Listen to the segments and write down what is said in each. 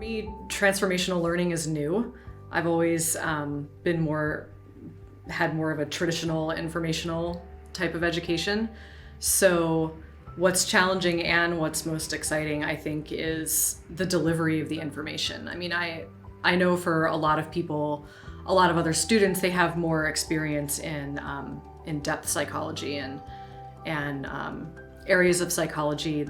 me, transformational learning is new. I've always had more of a traditional informational type of education. So what's challenging and what's most exciting, I think, is the delivery of the information. I mean, I know for a lot of people, a lot of other students, they have more experience in depth psychology and areas of psychology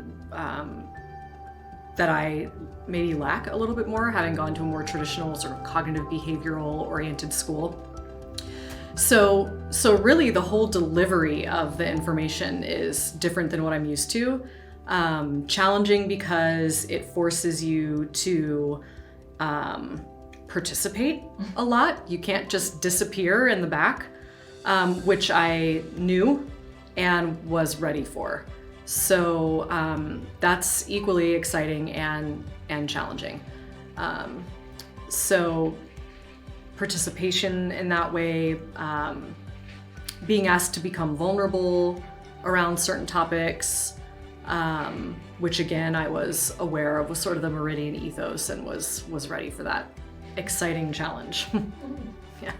that I maybe lack a little bit more, having gone to a more traditional sort of cognitive behavioral oriented school. So really the whole delivery of the information is different than what I'm used to. Challenging because it forces you to participate a lot. You can't just disappear in the back, which I knew and was ready for. So that's equally exciting and challenging. So participation in that way, being asked to become vulnerable around certain topics, which again I was aware of was sort of the Meridian ethos and was ready for that exciting challenge. Yeah.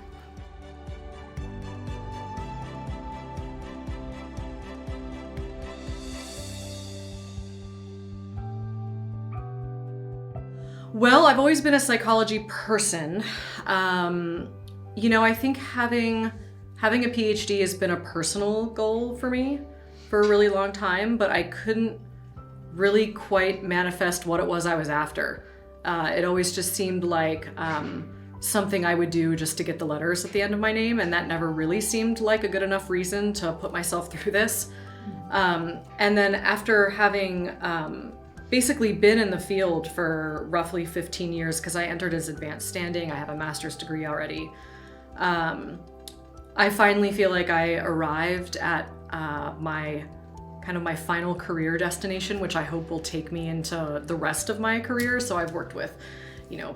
Well, I've always been a psychology person. I think having a PhD has been a personal goal for me for a really long time, but I couldn't really quite manifest what it was I was after. It always just seemed like something I would do just to get the letters at the end of my name, and that never really seemed like a good enough reason to put myself through this. And then after having basically been in the field for roughly 15 years, because I entered as advanced standing, I have a master's degree already. I finally feel like I arrived at my final career destination, which I hope will take me into the rest of my career. So I've worked with,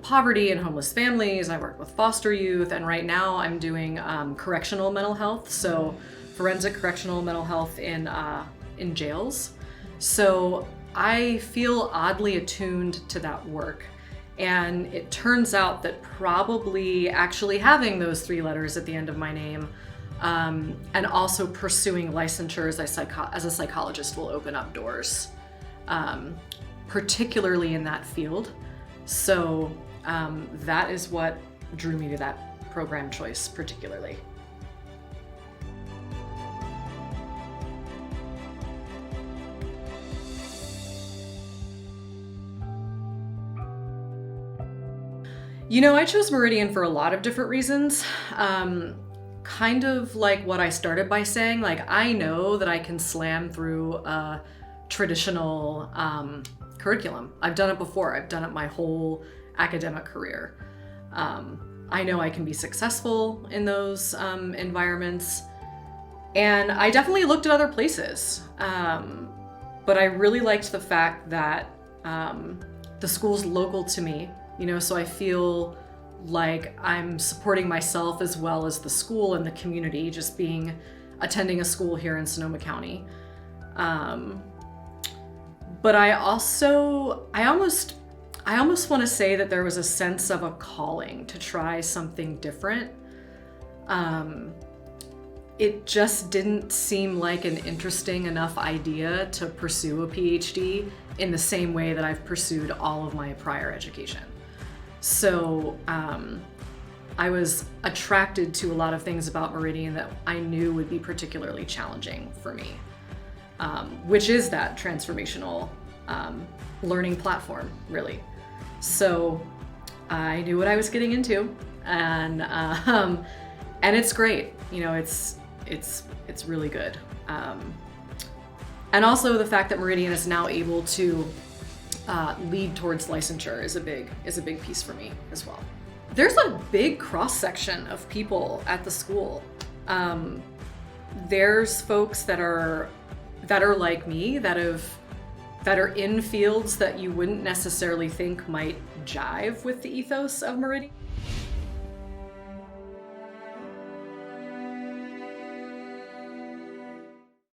poverty and homeless families. I worked with foster youth, and right now I'm doing correctional mental health. So forensic correctional mental health in jails. So I feel oddly attuned to that work. And it turns out that probably actually having those 3 letters at the end of my name and also pursuing licensure as a psychologist will open up doors, particularly in that field. So that is what drew me to that program choice particularly. I chose Meridian for a lot of different reasons. Kind of like what I started by saying, like, I know that I can slam through a traditional curriculum. I've done it before. I've done it my whole academic career. I know I can be successful in those environments. And I definitely looked at other places. But I really liked the fact that the school's local to me. So I feel like I'm supporting myself as well as the school and the community, just attending a school here in Sonoma County. But I almost want to say that there was a sense of a calling to try something different. It just didn't seem like an interesting enough idea to pursue a PhD in the same way that I've pursued all of my prior education. So I was attracted to a lot of things about Meridian that I knew would be particularly challenging for me, which is that transformational learning platform, really. So I knew what I was getting into, and it's great. It's really good. And also the fact that Meridian is now able to lead towards licensure is a big piece for me as well. There's a big cross-section of people at the school. There's folks that are like me, that are in fields that you wouldn't necessarily think might jive with the ethos of Meridian.